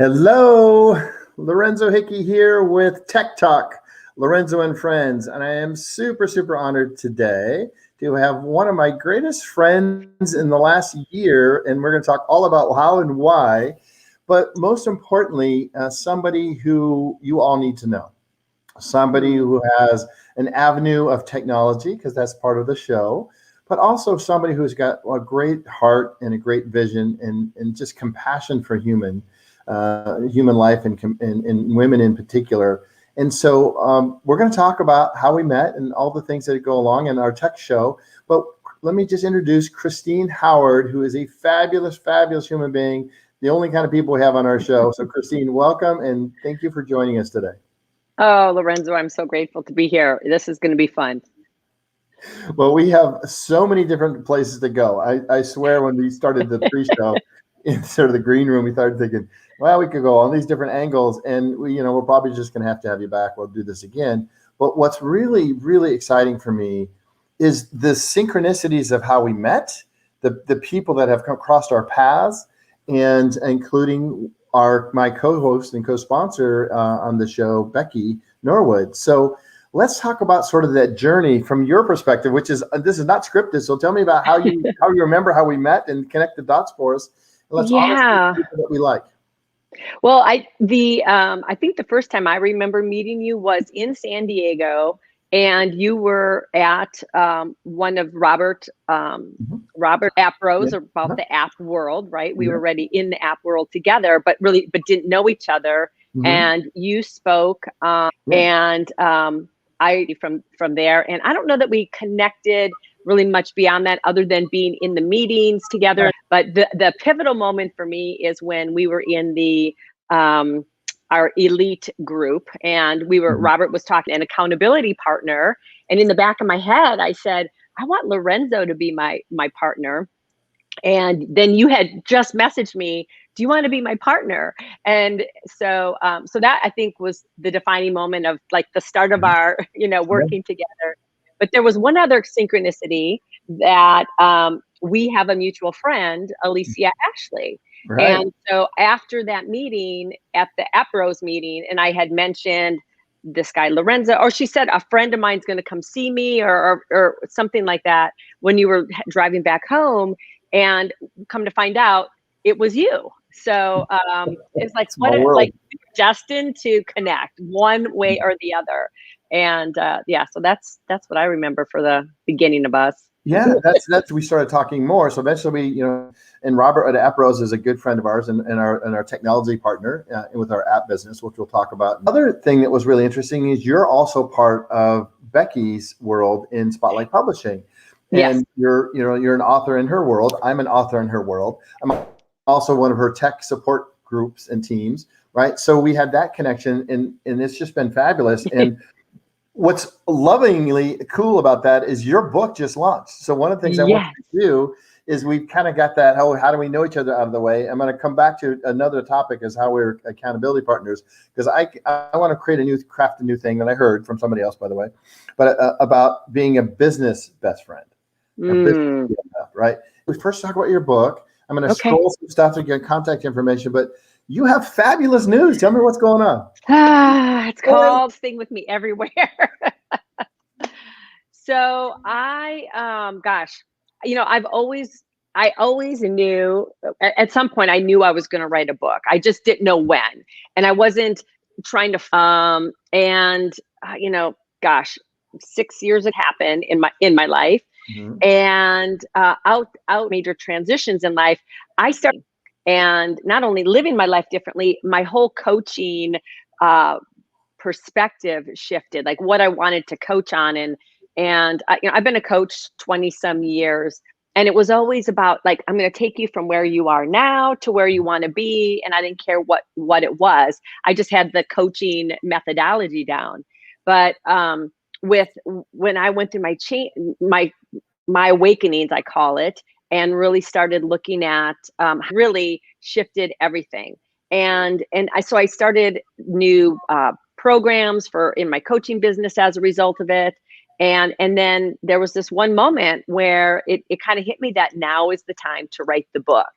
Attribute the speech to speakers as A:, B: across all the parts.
A: Hello, Lorenzo Hickey here with Tech Talk, Lorenzo and Friends. And I am super honored today to have one of my greatest friends in the last year. And we're going to talk all about how and why, but most importantly, somebody who you all need to know. Somebody who has an avenue of technology, because that's part of the show, but also somebody who's got a great heart and a great vision and just compassion for human life and women in particular. And so we're going to talk about how we met and all the things that go along in our tech show. But let me just introduce Christine Howard, who is a fabulous human being, the only kind of people we have on our show. So Christine, welcome, and thank you for joining us today.
B: Oh, Lorenzo, I'm so grateful to be here. This is going to be fun.
A: Well, we have so many different places to go. I swear when we started the pre-show in sort of the green room, we started thinking, well, we could go on these different angles, and we're probably just going to have you back. We'll do this again. But what's really exciting for me is the synchronicities of how we met, the people that have crossed our paths, and including my co-host and co-sponsor on the show, Becky Norwood. So let's talk about sort of that journey from your perspective, which is this is not scripted. So tell me about how you remember how we met and connect the dots for us. And let's honestly people that we like.
B: Well, I think the first time I remember meeting you was in San Diego, and you were at one of Robert App Bros about the app world, right? We were already in the app world together, but didn't know each other. And you spoke, and I from there, and I don't know that we connected really much beyond that, other than being in the meetings together. But the pivotal moment for me is when we were in the our elite group, and Robert was talking an accountability partner, and in the back of my head I said, I want Lorenzo to be my partner. And then you had just messaged me, do you want to be my partner? And so that I think was the defining moment of like the start of our working together. But there was one other synchronicity that we have a mutual friend, Alicia Ashley. Right. And so after that meeting, at the AppRose meeting, and I had mentioned this guy, Lorenzo, or she said, a friend of mine's going to come see me or something like that when you were driving back home, and come to find out it was you. So it's like, like destined to connect one way or the other. And so that's what I remember for the beginning of us.
A: Yeah, that's we started talking more. So eventually, and Robert at AppRose is a good friend of ours and our technology partner with our app business, which we'll talk about. Another thing that was really interesting is you're also part of Becky's world in Spotlight Publishing. And you're an author in her world. I'm an author in her world. I'm also one of her tech support groups and teams, right? So we had that connection, and it's just been fabulous. And what's lovingly cool about that is your book just launched. So one of the things I want to do is we've kind of got that, how do we know each other out of the way? I'm going to come back to another topic as how we're accountability partners, because I want to craft a new thing that I heard from somebody else, by the way, but about being a business best friend. Right? We first talk about your book. I'm going to scroll some stuff to get contact information, but you have fabulous news. Tell me what's going on.
B: It's called Sing With Me Everywhere. So I always knew at some point I knew I was going to write a book. I just didn't know when, and I wasn't trying to. 6 years had happened in my life. And out major transitions in life, I started, and not only living my life differently, my whole coaching perspective shifted, like what I wanted to coach on. And I've been a coach 20 some years, and it was always about like, I'm going to take you from where you are now to where you want to be. And I didn't care what it was. I just had the coaching methodology down. But when I went through my awakenings, I call it, and really started looking at, really shifted everything. And I started new programs in my coaching business as a result of it. And then there was this one moment where it kind of hit me that now is the time to write the book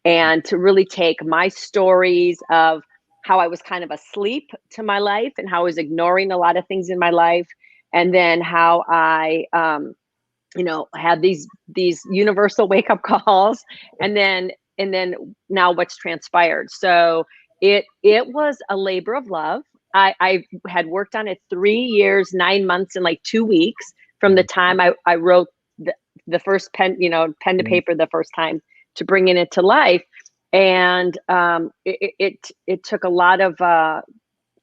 B: and to really take my stories of how I was kind of asleep to my life and how I was ignoring a lot of things in my life. And then how I, had these universal wake up calls, and then now what's transpired. So it was a labor of love. I had worked on it 3 years, 9 months, and like 2 weeks from the time I wrote the first pen to paper the first time to bringing it to life. And it took a lot of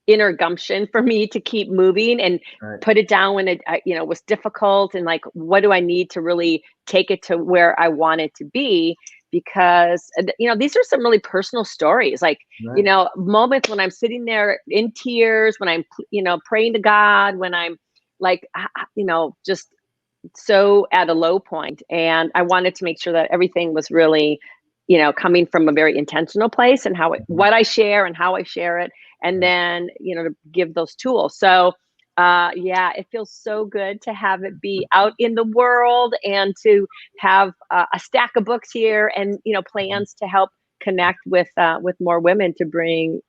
B: inner gumption for me to keep moving and put it down when it was difficult, and like, what do I need to really take it to where I want it to be? Because these are some really personal stories, like moments when I'm sitting there in tears, when I'm praying to God, when I'm like just so at a low point. And I wanted to make sure that everything was really coming from a very intentional place, and what I share and how I share it, and then to give those tools. So it feels so good to have it be out in the world, and to have a stack of books here, and plans to help connect with more women to bring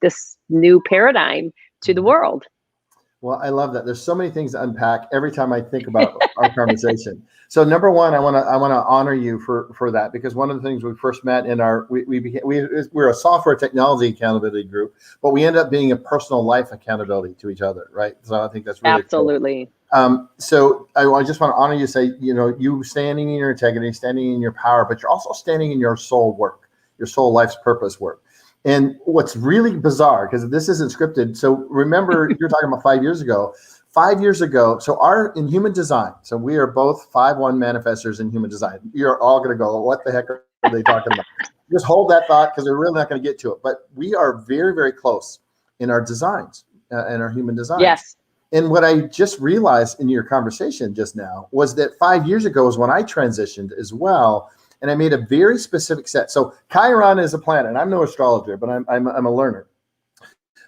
B: this new paradigm to the world.
A: Well, I love that. There's so many things to unpack every time I think about our conversation. So number one, I want to honor you for that, because one of the things we first met in we're a software technology accountability group, but we end up being a personal life accountability to each other, right? So I think that's really
B: absolutely
A: cool. So I just want to honor you, say you standing in your integrity, standing in your power, but you're also standing in your soul work, your soul life's purpose work. And what's really bizarre, because this isn't scripted. So remember, you're talking about 5 years ago. 5 years ago, so in human design, so we are both 5-1 manifestors in human design. You're all going to go, what the heck are they talking about? Just hold that thought, because we're really not going to get to it. But we are very, very close in our designs, in our human designs.
B: Yes.
A: And what I just realized in your conversation just now was that 5 years ago is when I transitioned as well. And I made a very specific set. So Chiron is a planet. I'm no astrologer, but I'm a learner.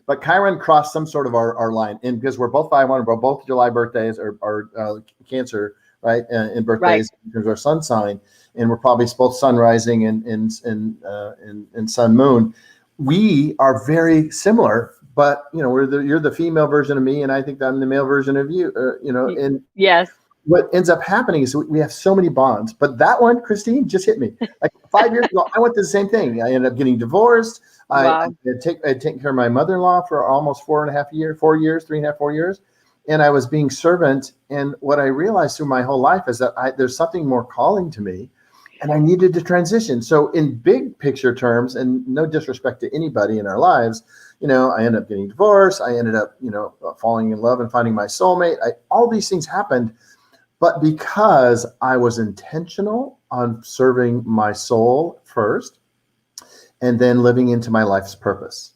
A: But Chiron crossed some sort of our line, and because we're both 5-1, we're both July birthdays, or Cancer, right? In birthdays, in terms of our sun sign, and we're probably both sun rising and sun moon. We are very similar, but you're the female version of me, and I think I'm the male version of you. And
B: yes.
A: What ends up happening is we have so many bonds, but that one, Christine, just hit me. Like 5 years ago, I went through the same thing. I ended up getting divorced.
B: Wow.
A: I had taken care of my mother-in-law for almost 4 years, 3.5, 4 years. And I was being servant. And what I realized through my whole life is that there's something more calling to me, and I needed to transition. So in big picture terms, and no disrespect to anybody in our lives, I ended up getting divorced. I ended up, falling in love and finding my soulmate. All these things happened. But because I was intentional on serving my soul first, and then living into my life's purpose.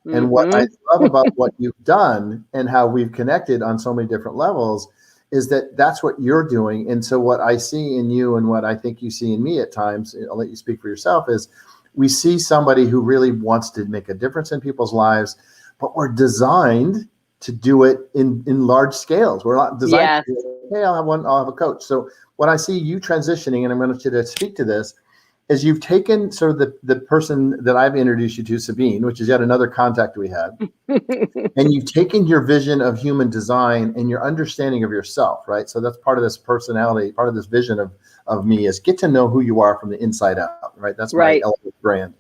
A: Mm-hmm. And what I love about what you've done and how we've connected on so many different levels is that that's what you're doing. And so what I see in you, and what I think you see in me at times, I'll let you speak for yourself, is we see somebody who really wants to make a difference in people's lives, but we're designed to do it in large scales. We're not designed to do it, hey, I'll have a coach. So what I see you transitioning, and I'm going to speak to this, is you've taken sort of the person that I've introduced you to, Sabine, which is yet another contact we had, and you've taken your vision of human design and your understanding of yourself, right? So that's part of this personality, part of this vision of me, is get to know who you are from the inside out, right? That's my Elevate brand.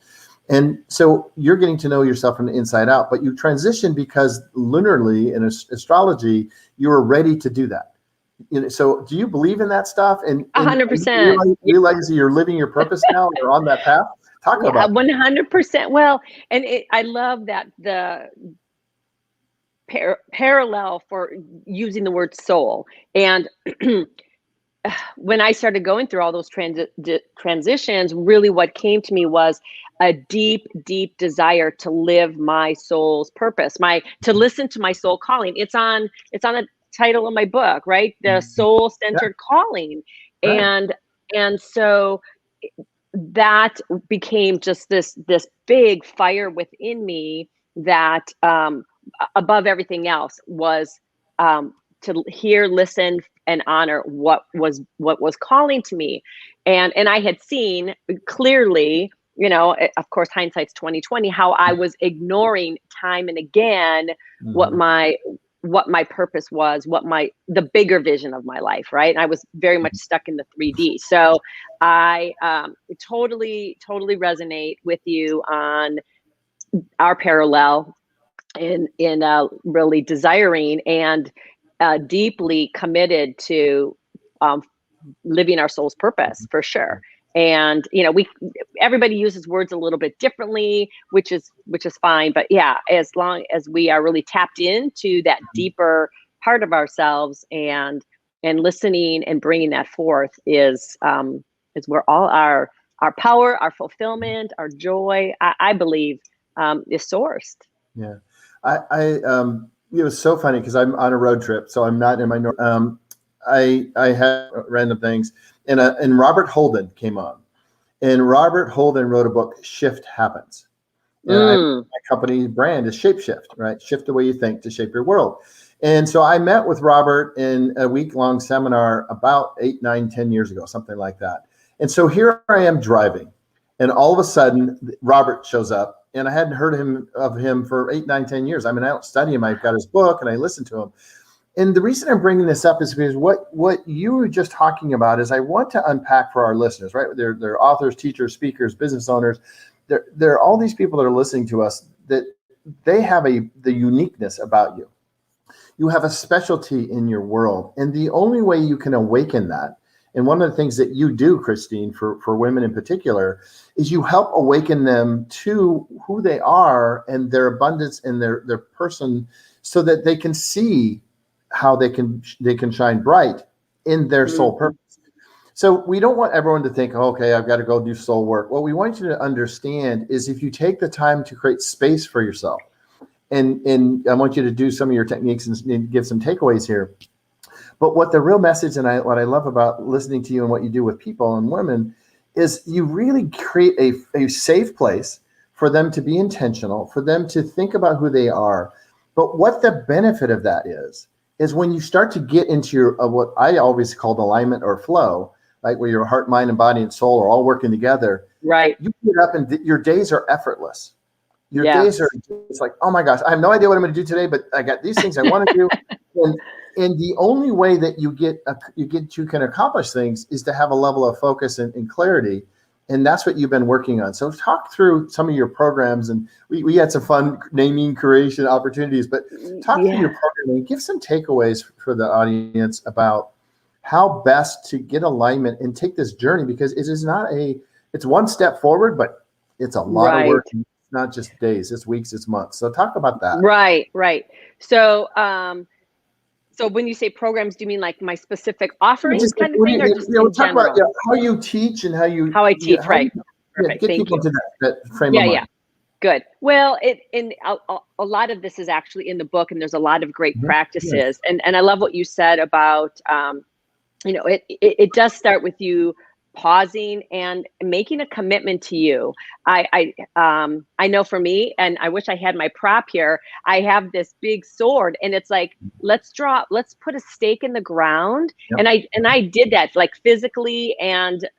A: And so you're getting to know yourself from the inside out, but you transitioned because lunarly in astrology, you were ready to do that. So do you believe in that stuff? And
B: 100%.
A: Realize you're living your purpose now, or on that path? Talk about
B: 100%. Well, and I love that the parallel for using the word soul. And when I started going through all those transitions, really what came to me was a deep, deep desire to live my soul's purpose, to listen to my soul calling. It's on the title of my book, right? The soul-centered calling.
A: Right.
B: And so that became just this big fire within me that above everything else was to hear, listen, and honor what was calling to me. And I had seen clearly of course, hindsight's 2020, how I was ignoring time and again what my purpose was, the bigger vision of my life, right? And I was very much stuck in the 3D. So I totally resonate with you on our parallel in really desiring and deeply committed to living our soul's purpose, for sure. And everybody uses words a little bit differently, which is fine. But yeah, as long as we are really tapped into that deeper part of ourselves and listening and bringing that forth is where all our power, our fulfillment, our joy, I believe, is sourced.
A: Yeah, it was so funny because I'm on a road trip, so I'm not in my I had random things, and Robert Holden came on, and Robert Holden wrote a book, Shift Happens. And my company brand is Shapeshift, right? Shift the way you think to shape your world. And so I met with Robert in a week-long seminar about 8, 9, 10 years ago, something like that. And so here I am driving, and all of a sudden Robert shows up, and I hadn't heard of him for 8, 9, 10 years. I mean, I don't study him. I've got his book and I listen to him. And the reason I'm bringing this up is because what you were just talking about is I want to unpack for our listeners, right? They're authors, teachers, speakers, business owners. There are all these people that are listening to us that they have the uniqueness about you. You have a specialty in your world. And the only way you can awaken that, and one of the things that you do, Christine, for women in particular, is you help awaken them to who they are and their abundance and their person, so that they can see how they can shine bright in their soul purpose. So we don't want everyone to think, oh, okay, I've got to go do soul work. What we want you to understand is if you take the time to create space for yourself, and I want you to do some of your techniques and give some takeaways here. But what the real message, and what I love about listening to you and what you do with people and women, is you really create a safe place for them to be intentional, for them to think about who they are. But what the benefit of that is when you start to get into your what I always called alignment or flow, like where your heart, mind, and body and soul are all working together.
B: Right.
A: You get up and your days are effortless. Your days are, it's like, oh my gosh, I have no idea what I'm going to do today, but I got these things I want to do. And the only way that you can accomplish things is to have a level of focus and clarity. And that's what you've been working on. So talk through some of your programs, and we had some fun naming creation opportunities, but talk through your program and give some takeaways for the audience about how best to get alignment and take this journey, because it is it's one step forward, but it's a lot of work. It's not just days, it's weeks, it's months. So talk about that.
B: Right. So, so when you say programs, do you mean like my specific offerings kind of thing, or just in
A: talk
B: general?
A: about how you teach and how I teach,
B: right? Perfect.
A: Get
B: Thank
A: people
B: you.
A: to that frame of mind.
B: Yeah. Good. Well, a lot of this is actually in the book, and there's a lot of great practices. And I love what you said about, it does start with you pausing and making a commitment to you. I know for me, and I wish I had my prop here, I have this big sword, and it's like, let's put a stake in the ground. And I did that, like, physically and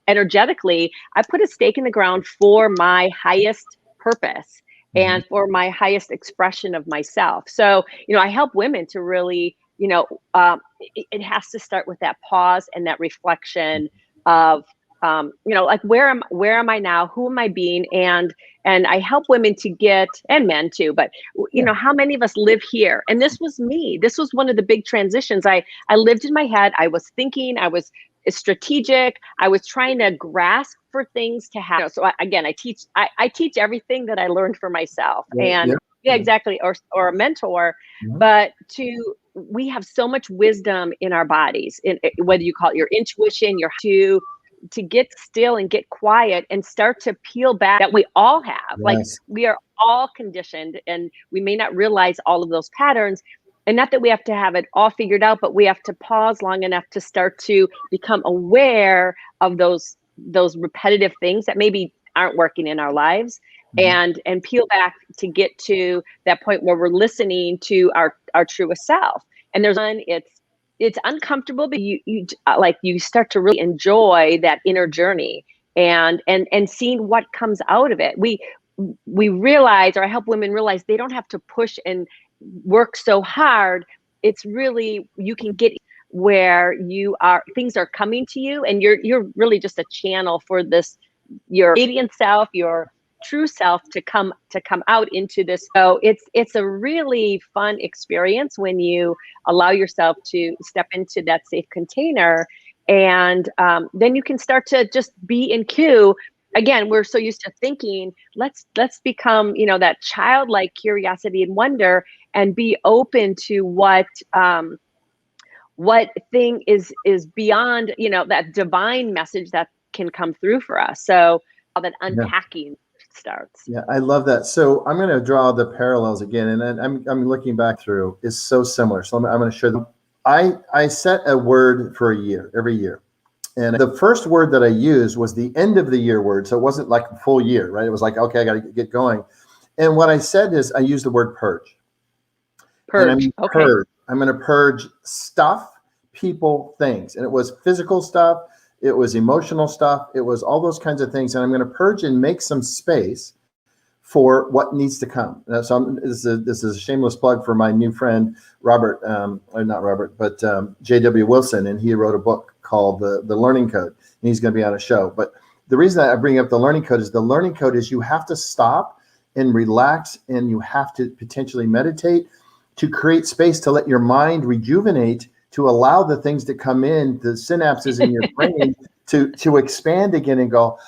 B: energetically. I put a stake in the ground for my highest purpose and for my highest expression of myself. So, I help women to really, it has to start with that pause and that reflection of, like, where am I now? Who am I being? And I help women to get, and men too, but how many of us live here? And this was me. This was one of the big transitions. I lived in my head. I was thinking, I was strategic. I was trying to grasp for things to happen. So I teach everything that I learned for myself. Exactly. Or a mentor, but we have so much wisdom in our bodies, whether you call it your intuition, to get still and get quiet and start to peel back, that we all have. Like, we are all conditioned, and we may not realize all of those patterns. And not that we have to have it all figured out, but we have to pause long enough to start to become aware of those repetitive things that maybe aren't working in our lives, and peel back to get to that point where we're listening to our truest self. And it's uncomfortable, but you start to really enjoy that inner journey. and seeing what comes out of it. We realize, or I help women realize, they don't have to push and work so hard. It's really, you can get where things are coming to you, and you're really just a channel for this, your radiant self, your true self, to come out into this. So it's a really fun experience when you allow yourself to step into that safe container, and then you can start to just be in queue. Again, we're so used to thinking, let's become, that childlike curiosity and wonder, and be open to what thing is beyond, that divine message that can come through for us. So how that unpacking starts.
A: Yeah, I love that. So I'm going to draw the parallels again, and then I'm looking back through. It's so similar. So I'm going to show them. I set a word for a year, every year. And the first word that I used was the end of the year word. So it wasn't like a full year, right? It was like, okay, I got to get going. And what I said is, I used the word purge.
B: Purge. Okay.
A: I'm going to purge stuff, people, things. And it was physical stuff. It was emotional stuff. It was all those kinds of things. And I'm going to purge and make some space for what needs to come. So this is a shameless plug for my new friend, Robert, or not Robert, but J.W. Wilson. And he wrote a book called The Learning Code. And he's going to be on a show. But the reason that I bring up the learning code is you have to stop and relax, and you have to potentially meditate to create space to let your mind rejuvenate, to allow the things that come in, the synapses in your brain to expand again and go.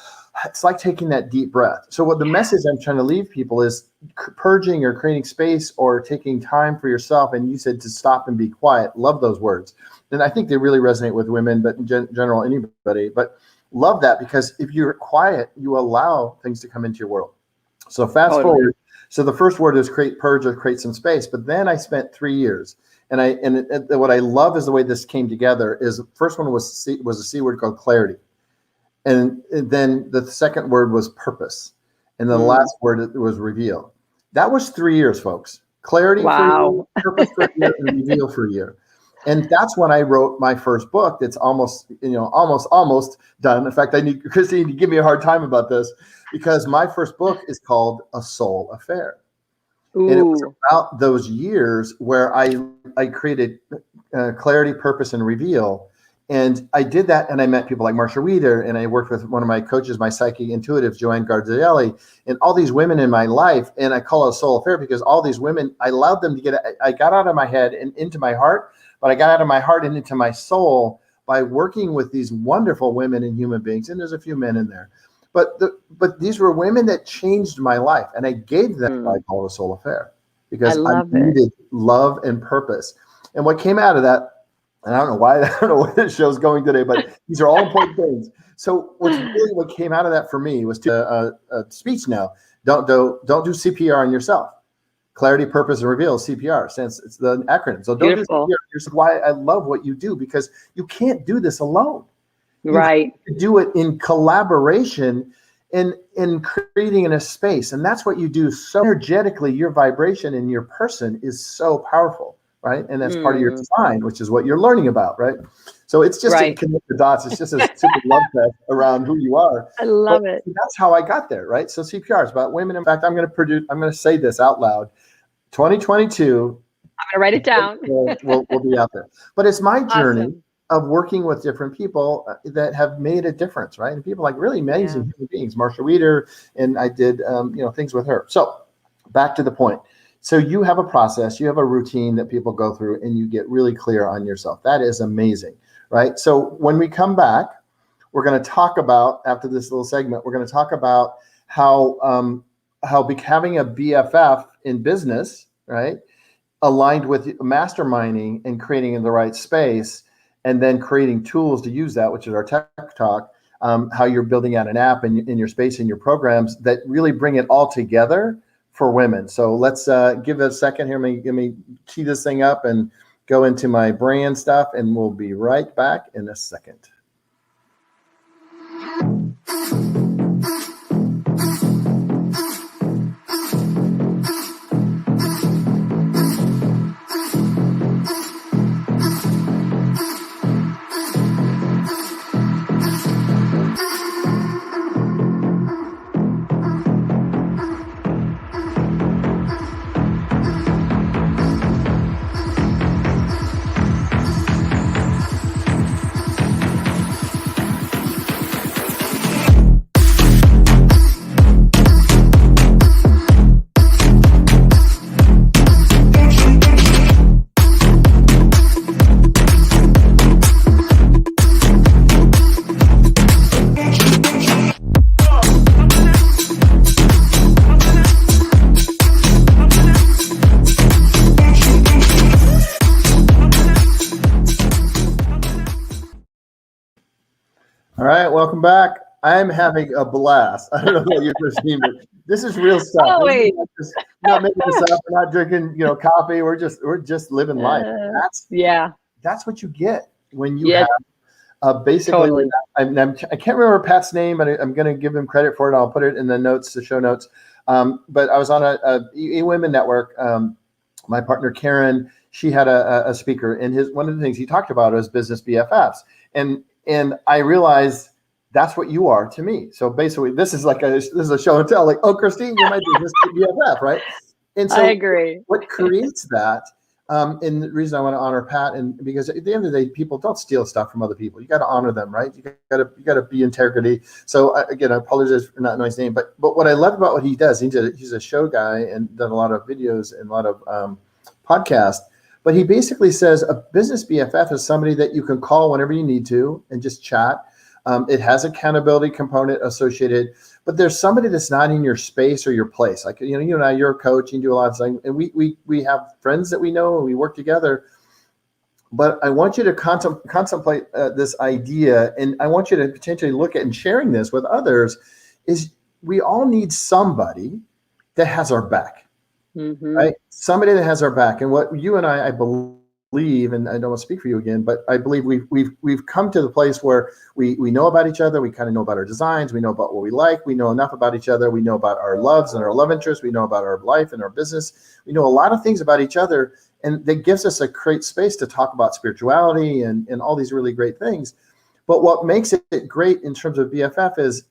A: It's like taking that deep breath. So what the message I'm trying to leave people is purging or creating space or taking time for yourself. And you said to stop and be quiet. Love those words. And I think they really resonate with women, but in general, anybody. But love that, because if you're quiet, you allow things to come into your world. So fast forward. So the first word is create, purge, or create some space. But then I spent 3 years. And what I love is the way this came together. Is the first one was a C word called clarity. And then the second word was purpose. And the last word was reveal. That was 3 years, folks. Clarity for a year, purpose for a year, and reveal for a year. And that's when I wrote my first book. That's almost done. In fact, I need Christine to give me a hard time about this, because my first book is called A Soul Affair. Ooh. And it was about those years where I created clarity, purpose, and reveal. And I did that, and I met people like Marsha Weeder, and I worked with one of my coaches, my psychic intuitive, Joanne Garzelli, and all these women in my life. And I call it a soul affair because all these women, I allowed them to I got out of my head and into my heart, but I got out of my heart and into my soul by working with these wonderful women and human beings. And there's a few men in there. But these were women that changed my life, and I gave them what I call a soul affair, because I needed love and purpose. And what came out of that, and I don't know where this show's going today, but these are all important things. So what came out of that for me was a speech now. Don't do CPR on yourself. Clarity, purpose, and reveal, CPR, since it's the acronym. So don't do CPR. Here's why I love what you do, because you can't do this alone.
B: Right.
A: You do it in collaboration and in creating in a space. And that's what you do so energetically. Your vibration in your person is so powerful, right? And that's part of your design, which is what you're learning about, right? So it's just to connect the dots. It's just a super love fest around who you are.
B: I love it.
A: That's how I got there, right? So CPR is about women. In fact, I'm going to say this out loud. 2022.
B: I'm going to write it down.
A: we'll be out there. But it's my journey of working with different people that have made a difference, right? And people like really amazing human beings, Marsha Weeder, and I did things with her. So back to the point. So you have a process, you have a routine that people go through, and you get really clear on yourself. That is amazing, right? So when we come back, we're going to talk about, after this little segment, we're going to talk about how having a BFF in business, right, aligned with masterminding and creating in the right space, and then creating tools to use that, which is our tech talk, how you're building out an app in your space, in your programs that really bring it all together for women. So let's give it a second here. Let me key this thing up and go into my brand stuff, and we'll be right back in a second. welcome back. I'm having a blast. I don't know about you, Christine, but this is real stuff.
B: Always.
A: We're not making this up. We're not drinking, coffee. We're just living life.
B: Yeah.
A: That's what you get when you
B: Yeah.
A: have basically.
B: Totally.
A: I can't remember Pat's name, but I'm going to give him credit for it. I'll put it in the show notes. But I was on a Women Network. My partner Karen, she had a speaker, and one of the things he talked about was business BFFs, and I realized that's what you are to me. So basically, this is a show and tell. Like, oh, Christine, you're my business BFF, right? And so
B: I agree.
A: What creates that? And the reason I want to honor Pat, and because at the end of the day, people don't steal stuff from other people. You got to honor them, right? You got to be integrity. So again, I apologize for not knowing his name, but what I love about what he does, he's a show guy and done a lot of videos and a lot of podcasts. But he basically says a business BFF is somebody that you can call whenever you need to and just chat. It has accountability component associated, but there's somebody that's not in your space or your place. Like, you and I, you're a coach, you do a lot of things, and we have friends that we know and we work together. But I want you to contemplate this idea, and I want you to potentially look at and sharing this with others. Is we all need somebody that has our back, right? Somebody that has our back, and what you and I believe, and I don't want to speak for you again, but I believe we've come to the place where we know about each other. We kind of know about our designs. We know about what we like. We know enough about each other. We know about our loves and our love interests. We know about our life and our business. We know a lot of things about each other, and that gives us a great space to talk about spirituality and all these really great things. But what makes it great in terms of BFF is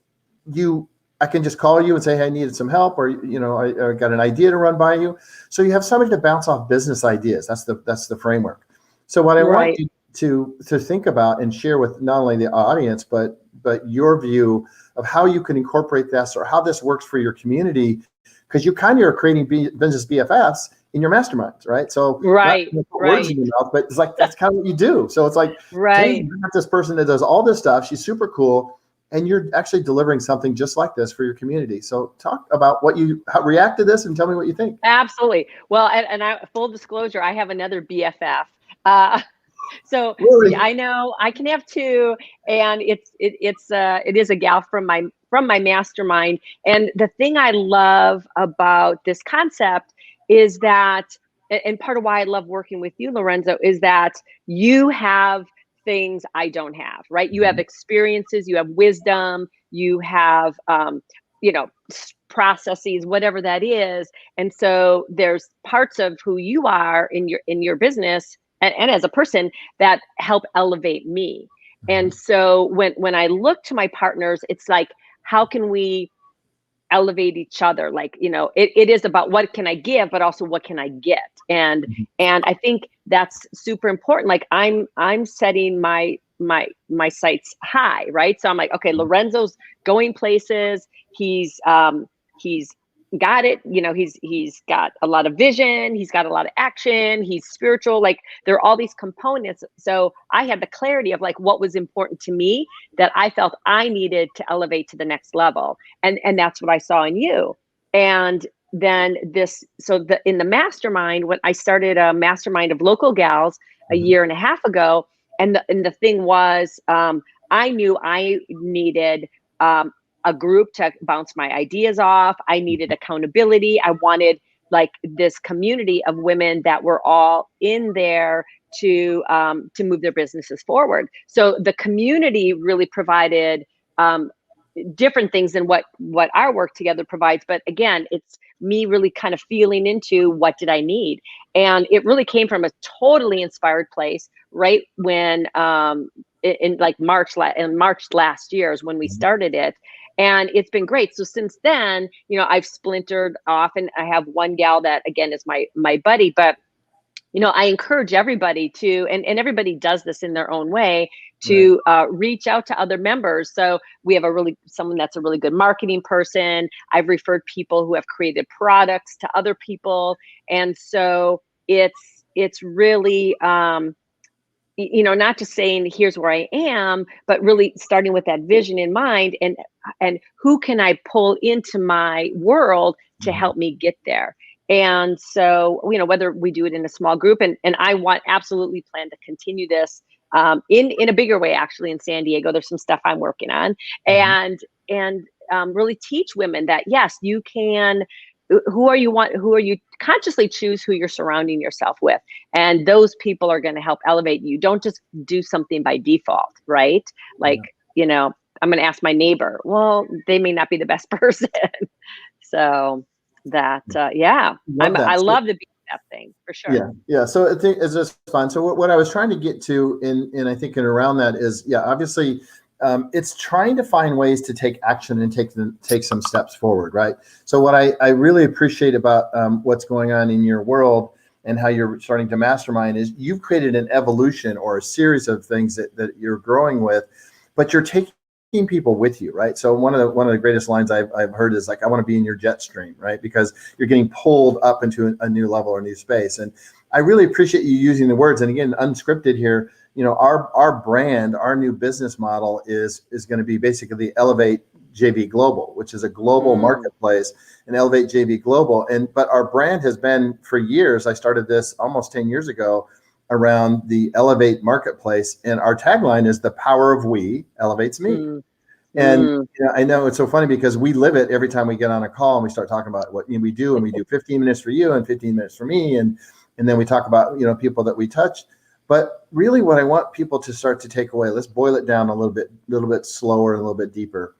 A: I can just call you and say, hey, I needed some help, or I got an idea to run by you. So you have somebody to bounce off business ideas. That's the framework. So what I want you to think about and share with not only the audience, but your view of how you can incorporate this or how this works for your community, because you kind of are creating business BFFs in your masterminds, right? So
B: right.
A: Words in your mouth, but it's like that's kind of what you do. So it's like, hey, you got this person that does all this stuff. She's super cool. And you're actually delivering something just like this for your community. So talk about how react to this and tell me what you think.
B: Absolutely. Well, and full disclosure, I have another BFF. So
A: really?
B: I know I can have two, and it is a gal from my mastermind. And the thing I love about this concept is that, and part of why I love working with you, Lorenzo, is that you have things I don't have, right? You have experiences, you have wisdom, you have, processes, whatever that is. And so there's parts of who you are in your business and as a person that help elevate me. And so when I look to my partners, it's like, how can we elevate each other? Like, it is about what can I give, but also what can I get? And I think that's super important. Like I'm setting my sights high, right? So I'm like, okay, Lorenzo's going places. He's got it. He's got a lot of vision. He's got a lot of action. He's spiritual. Like there are all these components. So I had the clarity of like what was important to me that I felt I needed to elevate to the next level. And that's what I saw in you. And then in the mastermind, when I started a mastermind of local gals a year and a half ago, and the thing was, I knew I needed a group to bounce my ideas off. I needed accountability. I wanted like this community of women that were all in there to move their businesses forward. So the community really provided different things than what our work together provides. But again, it's me really kind of feeling into what did I need. And it really came from a totally inspired place, right? When in like March last year is when we started it. And it's been great. So since then, I've splintered off, and I have one gal that again is my buddy, but I encourage everybody to, and everybody does this in their own way, to reach out to other members. So we have someone that's a really good marketing person. I've referred people who have created products to other people. And so it's really, not just saying here's where I am, but really starting with that vision in mind, and who can I pull into my world to help me get there. And so, whether we do it in a small group, and I absolutely plan to continue this in a bigger way, actually, in San Diego. There's some stuff I'm working on, and really teach women that yes, you can. Who are you consciously choose who you're surrounding yourself with, and those people are going to help elevate you. Don't just do something by default, right? Like, you know, I'm going to ask my neighbor. Well, they may not be the best person. So that, I love to be that thing for sure.
A: Yeah. So I think it's just fun. So what I was trying to get to in I think in around that is, obviously, it's trying to find ways to take action and take some steps forward, right? So what I really appreciate about what's going on in your world and how you're starting to mastermind is you've created an evolution or a series of things that you're growing with, but you're taking people with you, right? So one of the greatest lines I've heard is like, I want to be in your jet stream, right? Because you're getting pulled up into a new level or new space. And I really appreciate you using the words. And again, unscripted here, you know, our brand, our new business model is going to be basically the Elevate JV Global, which is a global marketplace, and Elevate JV Global. But our brand has been for years. I started this almost 10 years ago around the Elevate marketplace, and our tagline is the power of we elevates me. And you know, I know it's so funny because we live it every time we get on a call and we start talking about what we do, and we do 15 minutes for you and 15 minutes for me, and then we talk about, you know, people that we touch. But really what I want people to start to take away, let's boil it down a little bit slower and a little bit deeper.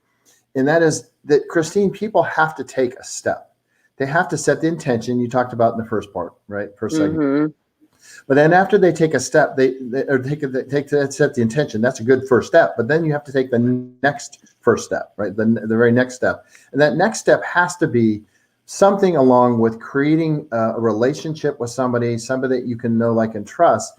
A: And that is that, Christine, people have to take a step. They have to set the intention you talked about in the first part, right? First segment. But then after they take a step, they set the intention. That's a good first step. But then you have to take the next first step, right? The very next step. And that next step has to be something along with creating a relationship with somebody that you can know, like, and trust.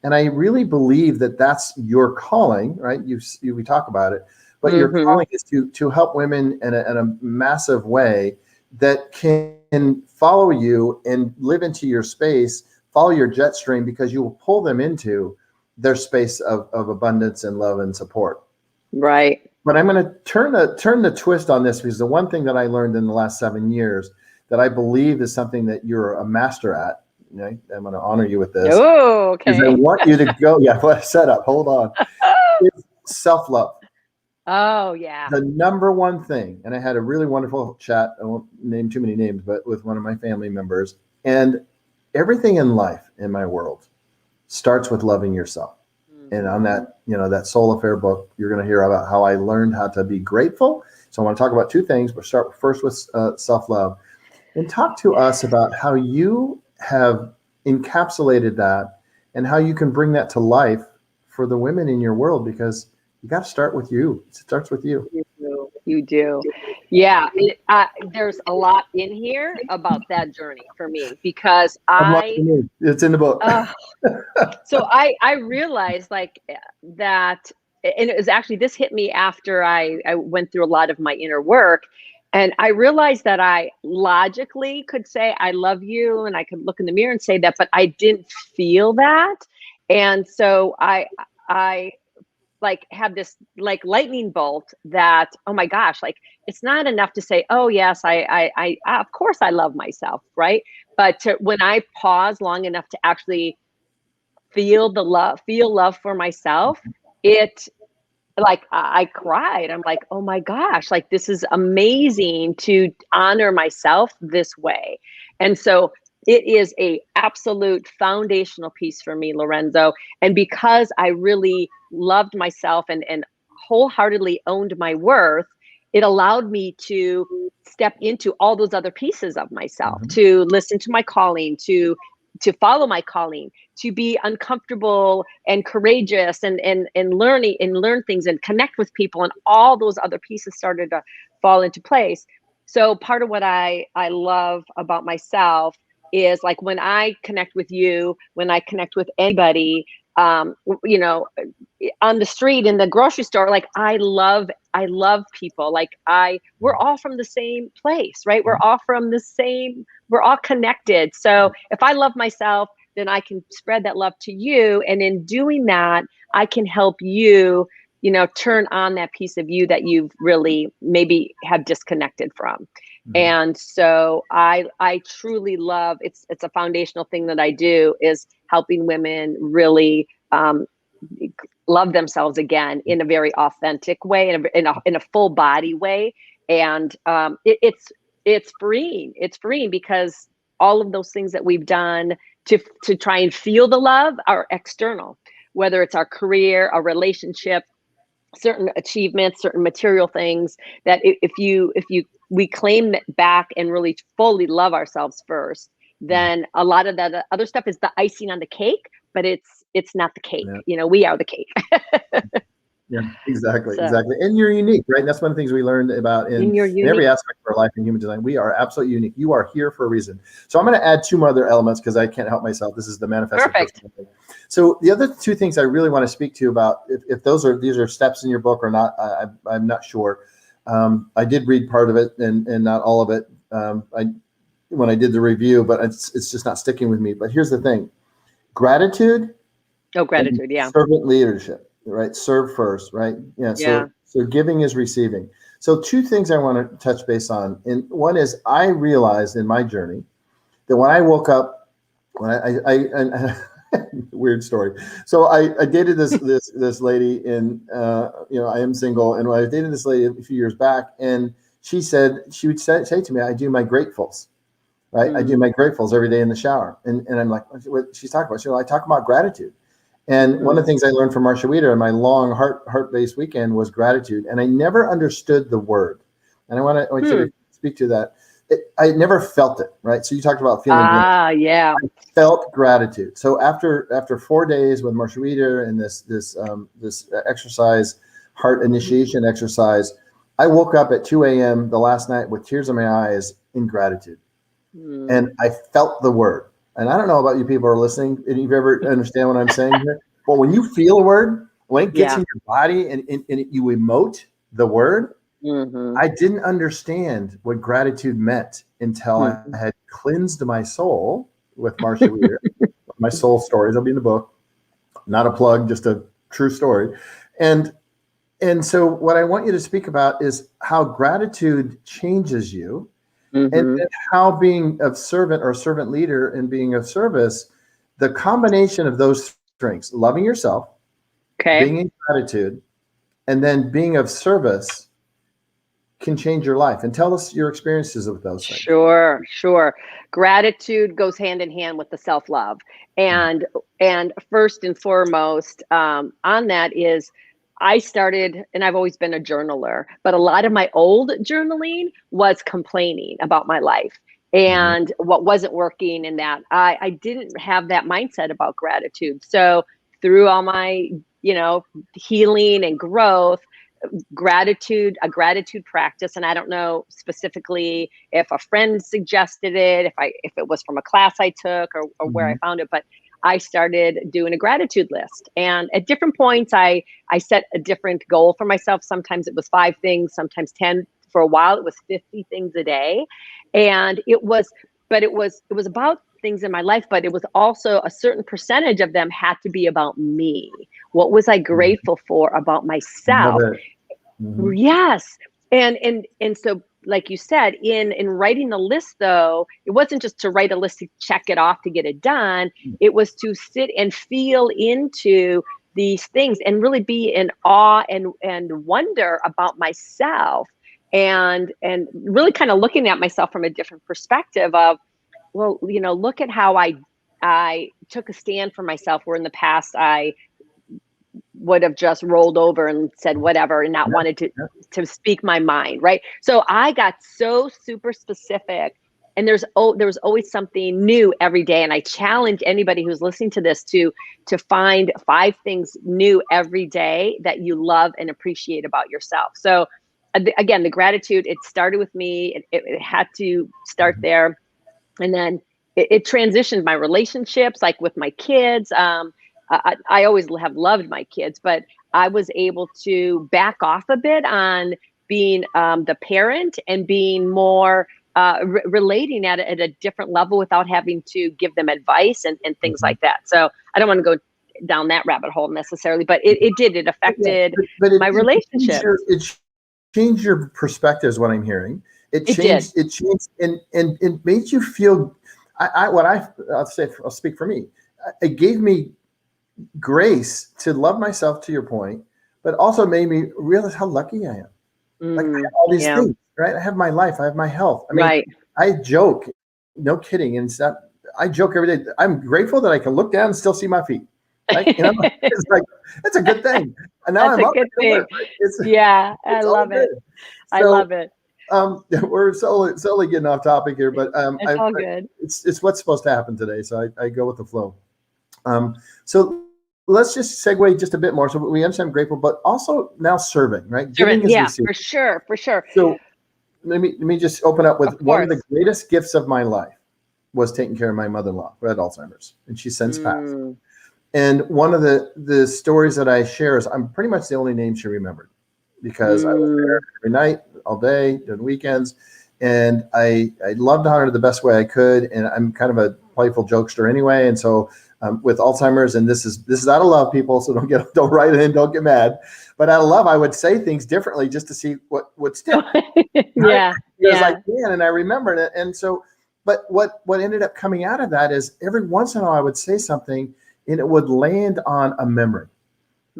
A: And I really believe that that's your calling, right? We talk about it, but your calling is to help women in a massive way that can follow you and live into your space, follow your jet stream, because you will pull them into their space of abundance and love and support.
B: Right.
A: But I'm going to turn the twist on this, because the one thing that I learned in the last 7 years that I believe is something that you're a master at. I'm going to honor you with this.
B: Oh, okay.
A: I want you to go. Yeah, what a setup. Hold on. It's self-love.
B: Oh, yeah.
A: The number one thing, and I had a really wonderful chat, I won't name too many names, but with one of my family members, and everything in life, in my world, starts with loving yourself. And on that, that Soul Affair book, you're going to hear about how I learned how to be grateful. So I want to talk about two things, but start first with self-love, and talk to us about how you have encapsulated that and how you can bring that to life for the women in your world, because you got to start with you. It starts with you.
B: You do. Yeah. There's a lot in here about that journey for me, because
A: it's in the book.
B: So I realized like that, and it was actually, this hit me after I went through a lot of my inner work. And I realized that I logically could say, I love you. And I could look in the mirror and say that, but I didn't feel that. And so I like have this like lightning bolt that, oh my gosh, like it's not enough to say, oh yes, I of course I love myself. Right. But when I pause long enough to actually feel love for myself, it, like, I cried. I'm like, oh my gosh, like this is amazing to honor myself this way. And so it is a absolute foundational piece for me, Lorenzo. And because I really loved myself and wholeheartedly owned my worth, it allowed me to step into all those other pieces of myself, to listen to my calling, to follow my calling, to be uncomfortable and courageous and learn things and connect with people, and all those other pieces started to fall into place. So part of what I love about myself is, like, when I connect with you, when I connect with anybody, on the street, in the grocery store, like I love people. Like we're all from the same place, right? We're all connected. So if I love myself, then I can spread that love to you. And in doing that, I can help you, turn on that piece of you that you've really maybe have disconnected from. And so I truly love, it's a foundational thing that I do, is helping women really love themselves again in a very authentic way, in a full body way. And it's freeing. It's freeing because all of those things that we've done to try and feel the love are external, whether it's our career, our relationship, certain achievements, certain material things, that we claim that back and really fully love ourselves first, then a lot of that other stuff is the icing on the cake, but it's not the cake.
A: Yeah.
B: We are the cake.
A: Yeah, exactly.
B: So,
A: Exactly. And you're unique, right? And that's one of the things we learned about in every aspect of our life in human design. We are absolutely unique. You are here for a reason. So I'm going to add two more other elements because I can't help myself. This is the manifesto.
B: Perfect.
A: So the other two things I really want to speak to you about, if these are steps in your book or not, I'm not sure. I did read part of it and not all of it. When I did the review, but it's just not sticking with me. But here's the thing: gratitude.
B: Oh, gratitude. Yeah.
A: Servant leadership. Right? Serve first, right? Yeah. So giving is receiving. So two things I want to touch base on. And one is I realized in my journey that when I woke up, when I weird story. So I dated this lady in, I am single, and I dated this lady a few years back, and she would say to me, I do my gratefuls, right? I do my gratefuls every day in the shower. And I'm like, what she's talking about? She goes, I talk about gratitude. And one of the things I learned from Marsha Weeder in my long heart-based weekend was gratitude. And I never understood the word. And I want to speak to that. I never felt it, right? So you talked about feeling gratitude.
B: Yeah.
A: I felt gratitude. So after 4 days with Marsha Weeder and this exercise, heart initiation exercise, I woke up at 2 a.m. the last night with tears in my eyes in gratitude. And I felt the word. And I don't know about you people who are listening, if you ever understand what I'm saying here, but when you feel a word, when it gets in your body and you emote the word, I didn't understand what gratitude meant until I had cleansed my soul with Marsha Weeder. My soul stories, they'll be in the book. Not a plug, just a true story. And so what I want you to speak about is how gratitude changes you. And how being of servant or servant leader and being of service, the combination of those strengths, loving yourself, being in gratitude, and then being of service can change your life. And tell us your experiences with those things.
B: Sure. Gratitude goes hand in hand with the self-love. And first and foremost on that is, I started, and I've always been a journaler, but a lot of my old journaling was complaining about my life and what wasn't working, and that I didn't have that mindset about gratitude. So through all my, healing and growth, a gratitude practice, and I don't know specifically if a friend suggested it, if it was from a class I took or where I found it, but I started doing a gratitude list. And at different points, I set a different goal for myself. Sometimes it was 5 things, sometimes 10. For a while, it was 50 things a day. And it was about things in my life, but it was also a certain percentage of them had to be about me. What was I grateful for about myself? Yes. And so, like you said, in writing the list, though, it wasn't just to write a list to check it off to get it done. It was to sit and feel into these things and really be in awe and wonder about myself, and really kind of looking at myself from a different perspective of, well, look at how I took a stand for myself, where in the past I would have just rolled over and said whatever and not wanted to speak my mind, right? So I got so super specific, and there was always something new every day. And I challenge anybody who's listening to this to find 5 things new every day that you love and appreciate about yourself. So again, the gratitude, it started with me. It had to start there, and then it transitioned my relationships, like with my kids. I always have loved my kids, but I was able to back off a bit on being the parent and being more relating at a different level without having to give them advice and things like that. So I don't want to go down that rabbit hole necessarily, but it affected my relationship.
A: It changed your perspective is what I'm hearing. It changed and it made you feel, I'll speak for me. It gave me grace to love myself, to your point, but also made me realize how lucky I am. Like, I have all these
B: Yeah.
A: things, right? I have my life, I have my health. I mean,
B: Right.
A: I joke, no kidding, and it's not, I joke every day. I'm grateful that I can look down and still see my feet. Like, it's like, it's a good thing. And now
B: That's
A: I'm
B: a
A: up.
B: good
A: You know,
B: thing.
A: right? It's
B: Yeah, I
A: it's all
B: love it.
A: good.
B: I
A: So
B: love it.
A: we're solely getting off topic here, but
B: It's all good.
A: it's what's supposed to happen today. So I go with the flow. So let's just segue just a bit more. So we understand I'm grateful, but also now serving, right? Giving is
B: Yeah,
A: receiving.
B: for sure.
A: So let me just open up with
B: Of
A: one of the
B: course.
A: greatest gifts of my life was taking care of my mother-in-law who had Alzheimer's, and she's since passed. And one of the stories that I share is I'm pretty much the only name she remembered, because I was there every night, all day, during weekends, and I loved on her the best way I could. And I'm kind of a playful jokester anyway, and so with Alzheimer's, and this is out of love, people, so don't write it in, don't get mad. But out of love, I would say things differently just to see what would stick.
B: Yeah,
A: Because I can, and I remembered it. And so, but what ended up coming out of that is every once in a while I would say something, and it would land on a memory.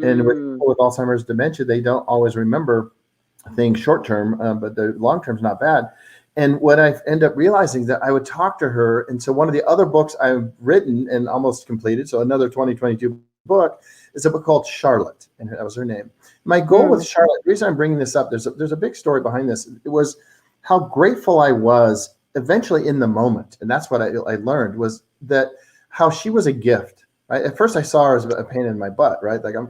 A: And with people with Alzheimer's dementia, they don't always remember things short term, but the long term is not bad. And what I end up realizing that I would talk to her. And so one of the other books I've written and almost completed, so another 2022 book, is a book called Charlotte, and that was her name. My goal with Charlotte, the reason I'm bringing this up, there's a big story behind this. It was how grateful I was eventually in the moment. And that's what I learned, was that how she was a gift. Right? At first I saw her as a pain in my butt, right? Like I'm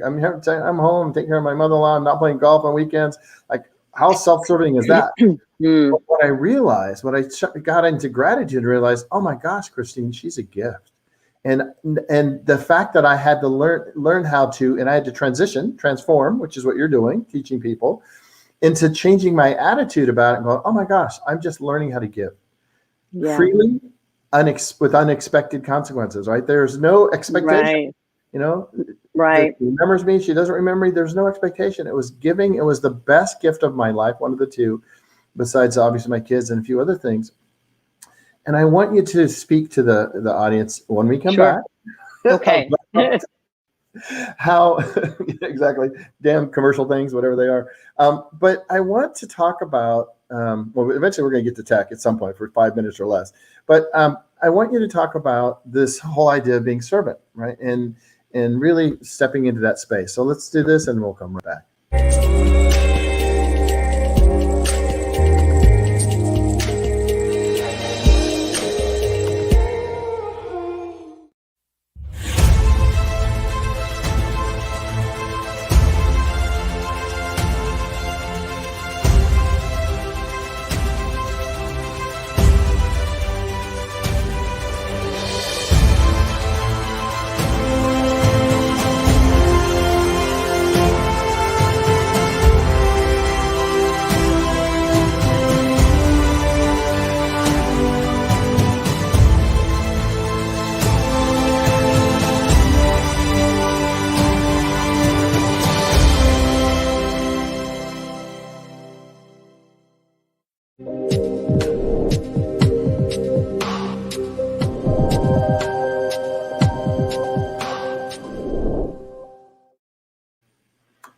A: home, taking care of my mother-in-law, I'm not playing golf on weekends. Like, how self-serving is that? But what I realized, when I got into gratitude and realized, oh my gosh, Christine, she's a gift. And the fact that I had to learn how to, and I had to transform, which is what you're doing, teaching people, into changing my attitude about it and going, oh my gosh, I'm just learning how to give freely, with unexpected consequences, right? There's no expectation,
B: Right.
A: She remembers me, she doesn't remember me. There's no expectation. It was giving. It was the best gift of my life, one of the two, besides obviously my kids and a few other things. And I want you to speak to the audience when we come back.
B: Okay.
A: How exactly, damn commercial things, whatever they are. But I want to talk about, well, eventually we're going to get to tech at some point for 5 minutes or less. But I want you to talk about this whole idea of being servant, right? And really stepping into that space. So let's do this and we'll come right back.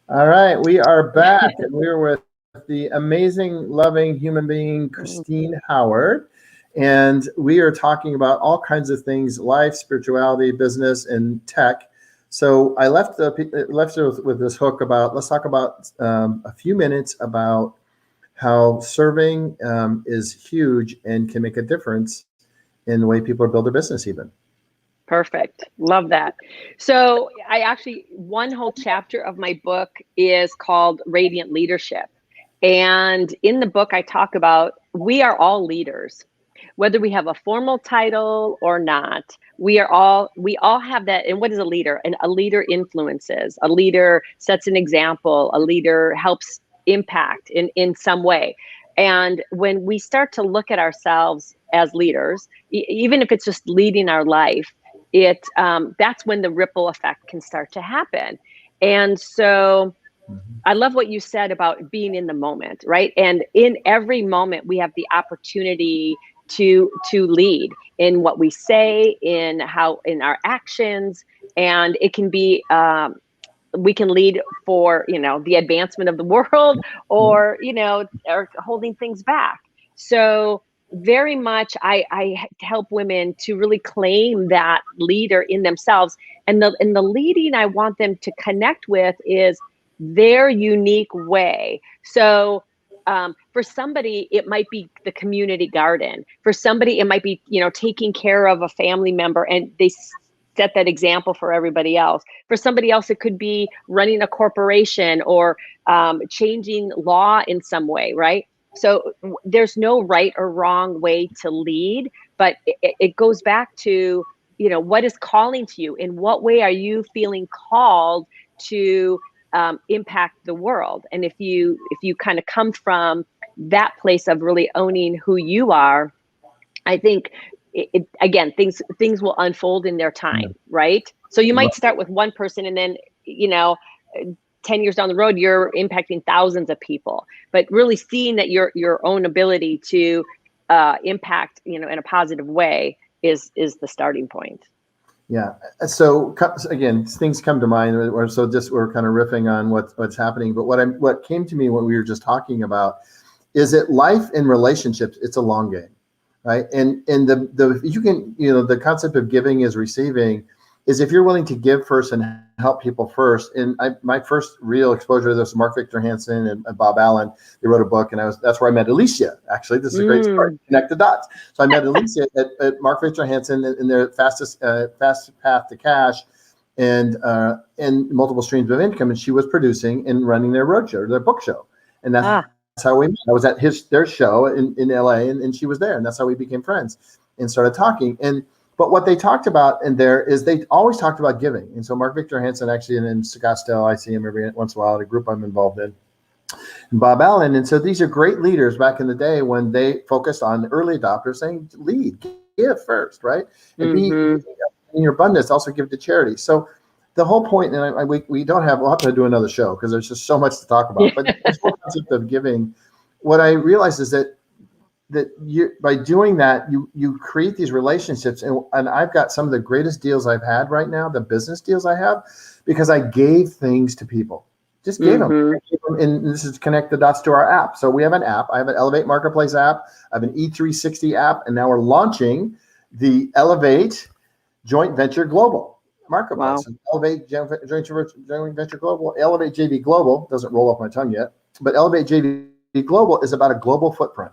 A: All right, we are back, and we're with the amazing, loving human being, Christine Howard. And we are talking about all kinds of things: life, spirituality, business, and tech. So I left her with this hook about, let's talk about a few minutes about how serving is huge and can make a difference in the way people build their business even.
B: Perfect. Love that. So I actually, one whole chapter of my book is called Radiant Leadership. And in the book, I talk about, we are all leaders, whether we have a formal title or not. We all have that. And what is a leader? And a leader influences, a leader sets an example, a leader helps impact in some way. And when we start to look at ourselves as leaders, even if it's just leading our life, that's when the ripple effect can start to happen. And so I love what you said about being in the moment, right? And in every moment, we have the opportunity to lead in what we say, in our actions, and it can be we can lead for the advancement of the world, or or holding things back. So very much I help women to really claim that leader in themselves, and the leading I want them to connect with is their unique way. So for somebody, it might be the community garden. For somebody, it might be, taking care of a family member, and they set that example for everybody else. For somebody else, it could be running a corporation, or changing law in some way, right? So there's no right or wrong way to lead, but it goes back to, what is calling to you? In what way are you feeling called to impact the world? And if you kind of come from that place of really owning who you are, I think again, things will unfold in their time, right? So you might start with one person, and then 10 years down the road, you're impacting thousands of people. But really seeing that your own ability to impact, in a positive way is the starting point.
A: Yeah. So again, things come to mind. So just we're kind of riffing on what's happening. But what came to me when we were just talking about is that life in relationships, it's a long game, right? And the concept of giving is receiving. Is if you're willing to give first and help people first. And my first real exposure to this was Mark Victor Hansen and Bob Allen. They wrote a book, and that's where I met Alicia. Actually, this is a great story. Connect the dots. So I met Alicia at Mark Victor Hansen in their fastest path to cash, and multiple streams of income. And she was producing and running their roadshow, their book show, and that's how we met. I was at their show in LA, and she was there, and that's how we became friends and started talking. But what they talked about in there is they always talked about giving. And so Mark Victor Hansen, actually, and in Scottsdale, I see him every once in a while at a group I'm involved in, and Bob Allen. And so these are great leaders back in the day when they focused on early adopters, saying, lead, give first, right? And be in your abundance, also give to charity. So the whole point, and we'll have to do another show because there's just so much to talk about. But this whole concept of giving, what I realized is that by doing that, you create these relationships, and I've got some of the greatest deals I've had right now, the business deals I have, because I gave things to people, just gave them. And this is connect the dots to our app. So we have an app. I have an Elevate Marketplace app. I have an E360 app, and now we're launching the Elevate Joint Venture Global Marketplace.
B: Wow.
A: Elevate Joint Venture Global, Elevate JV Global doesn't roll off my tongue yet, but Elevate JV Global is about a global footprint,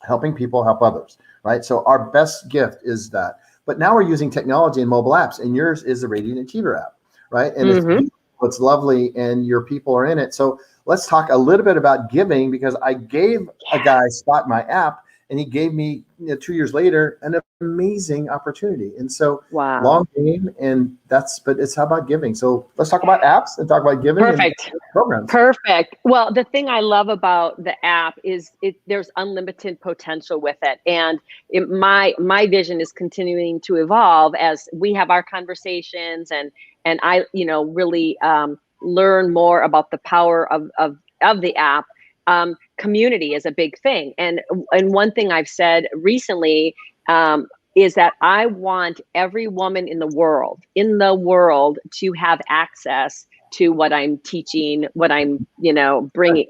A: helping people help others, right? So our best gift is that. But now we're using technology and mobile apps, and yours is the Radiant Achiever app, right? And it's beautiful, it's lovely, and your people are in it. So let's talk a little bit about giving, because I gave a guy Spot my app, and he gave me 2 years later an amazing opportunity. And so long game, but it's how about giving. So let's talk about apps and talk about giving.
B: Perfect.
A: And programs.
B: Perfect. Well, the thing I love about the app is there's unlimited potential with it. And my vision is continuing to evolve as we have our conversations, and I, really learn more about the power of the app. Community is a big thing. And one thing I've said recently is that I want every woman in the world to have access to what I'm teaching, what I'm, bringing,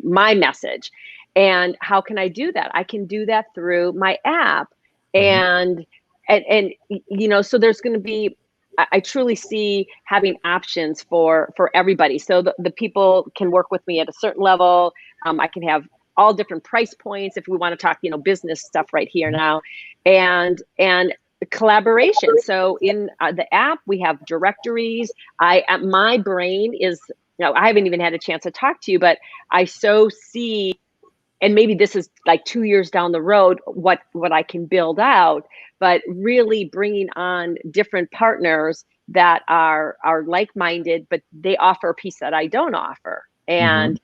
B: my message. And how can I do that? I can do that through my app. And so there's going to be, I truly see having options for everybody. So the people can work with me at a certain level. I can have all different price points if we want to talk, business stuff right here now, and collaboration. So in the app, we have directories. My brain is, I haven't even had a chance to talk to you, but I so see, and maybe this is like 2 years down the road, what I can build out, but really bringing on different partners that are like-minded, but they offer a piece that I don't offer. And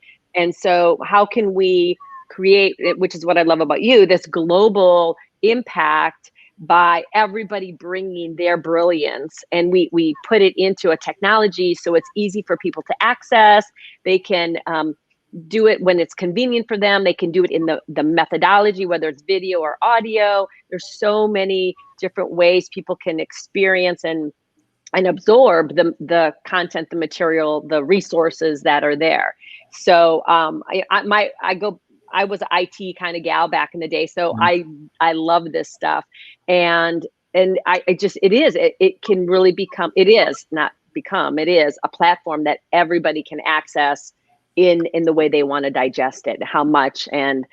B: so how can we create, which is what I love about you, this global impact by everybody bringing their brilliance, and we put it into a technology so it's easy for people to access. They can do it when it's convenient for them. They can do it in the methodology, whether it's video or audio. There's so many different ways people can experience and absorb the content, the material, the resources that are there. So I was an IT kind of gal back in the day, so I love this stuff, and it can really become, it is a platform that everybody can access in the way they want to digest it, how much, and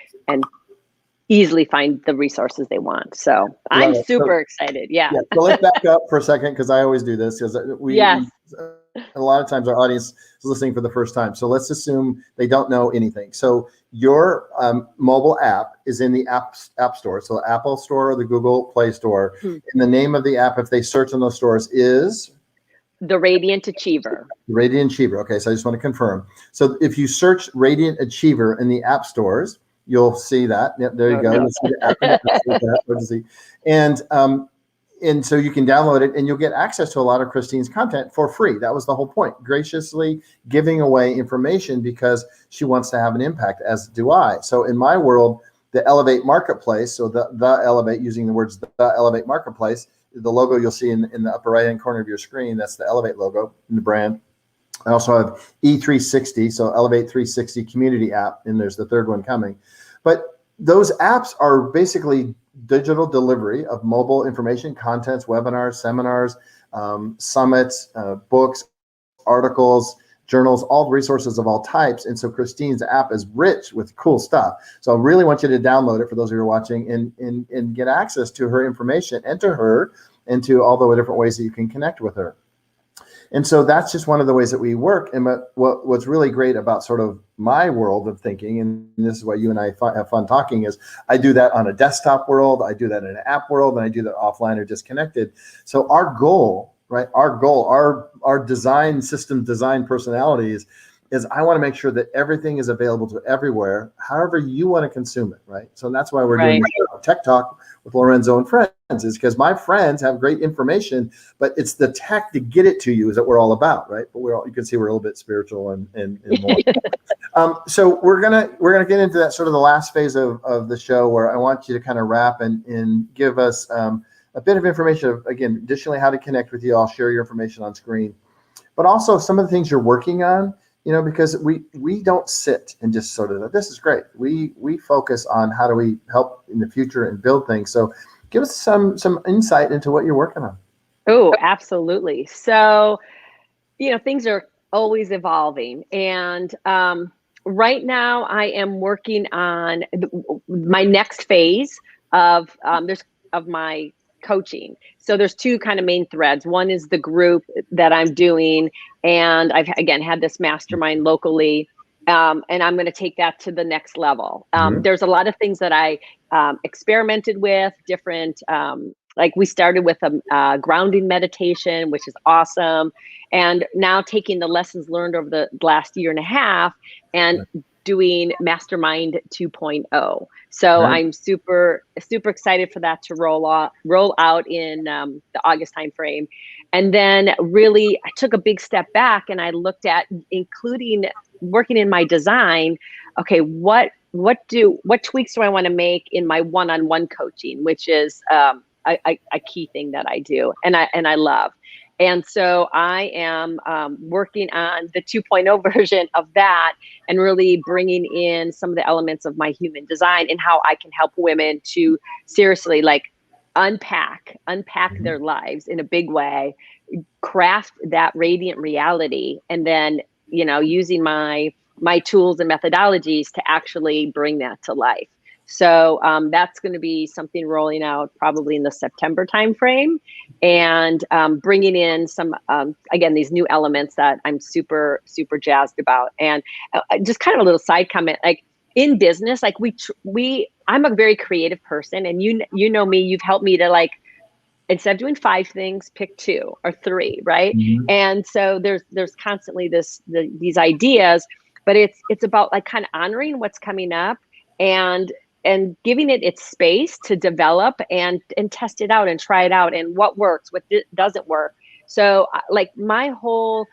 B: easily find the resources they want. So I'm super excited. Yeah.
A: So let's back up for a second, because I always do this, because a lot of times our audience is listening for the first time. So let's assume they don't know anything. So your mobile app is in the app store. So the Apple Store or the Google Play Store. And the name of the app, if they search in those stores, is?
B: The Radiant Achiever.
A: Radiant Achiever. Okay, so I just want to confirm. So if you search Radiant Achiever in the app stores, you'll see that. Yep, there you go. You'll see the app. And so you can download it, and you'll get access to a lot of Christine's content for free. That was the whole point, graciously giving away information because she wants to have an impact, as do I. So in my world, the Elevate Marketplace, so the Elevate, using the words the Elevate Marketplace, the logo you'll see in the upper right-hand corner of your screen, that's the Elevate logo in the brand. I also have E360, so Elevate 360 community app, and there's the third one coming. But those apps are basically digital delivery of mobile information, contents, webinars, seminars, summits, books, articles, journals, all resources of all types. And so Christine's app is rich with cool stuff. So I really want you to download it for those of you who are watching, and get access to her information and to her and to all the different ways that you can connect with her. And so that's just one of the ways that we work. And what's really great about sort of my world of thinking, and this is why you and I have fun talking, is I do that on a desktop world, I do that in an app world, and I do that offline or disconnected. So our goal, right? Our design system, design personalities is I want to make sure that everything is available to everywhere, however you want to consume it, right? So that's why we're doing Tech Talk with Lorenzo and friends, is because my friends have great information, but it's the tech to get it to you is that we're all about, right? But you can see we're a little bit spiritual and more. So we're gonna get into that sort of the last phase of the show, where I want you to kind of wrap and give us a bit of information of, again, additionally how to connect with you. I'll share your information on screen, but also some of the things you're working on. You know, because we don't sit and just sort of, this is great. We focus on how do we help in the future and build things. So give us some insight into what you're working on.
B: Oh, absolutely. So, things are always evolving. And right now I am working on my next phase of my coaching. So there's two kind of main threads. One is the group that I'm doing, and I've again had this mastermind locally, and I'm going to take that to the next level. There's a lot of things that I experimented with, different, like we started with a grounding meditation, which is awesome, and now taking the lessons learned over the last year and a half and doing Mastermind 2.0. So I'm super excited for that to roll out in the August timeframe. And then really I took a big step back and I looked at including working in my design. Okay, what tweaks do I want to make in my one-on-one coaching, which is a key thing that I do and I love. And so I am working on the 2.0 version of that and really bringing in some of the elements of my human design and how I can help women to seriously unpack their lives in a big way, craft that radiant reality, and then, using my tools and methodologies to actually bring that to life. So that's going to be something rolling out probably in the September timeframe, and bringing in some, again, these new elements that I'm super, super jazzed about. And just kind of a little side comment, like in business, like I'm a very creative person, and you know me, you've helped me to instead of doing 5 things, pick 2 or 3, right? And so there's constantly these ideas, but it's about kind of honoring what's coming up and giving it its space to develop and test it out and try it out and what works, what doesn't work. So my whole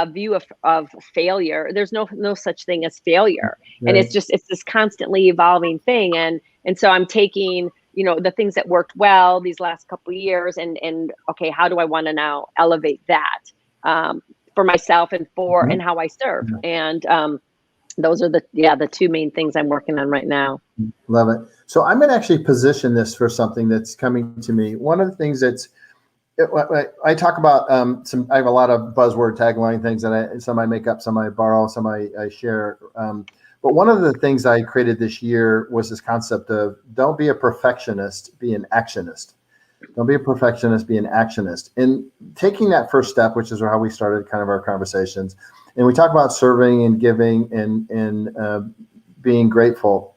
B: view of failure. There's no such thing as failure. And
A: Right.
B: it's this constantly evolving thing. And so I'm taking, the things that worked well these last couple of years and okay, how do I want to now elevate that for myself and
A: Mhm.
B: and how I serve?
A: Yeah.
B: And those are the two main things I'm working on right now.
A: Love it. So I'm going to actually position this for something that's coming to me. One of the things I talk about, I have a lot of buzzword tagline things that some I make up, some I borrow, some I share. But one of the things I created this year was this concept of don't be a perfectionist, be an actionist. Don't be a perfectionist, be an actionist. And taking that first step, which is how we started kind of our conversations, and we talk about serving and giving and being grateful.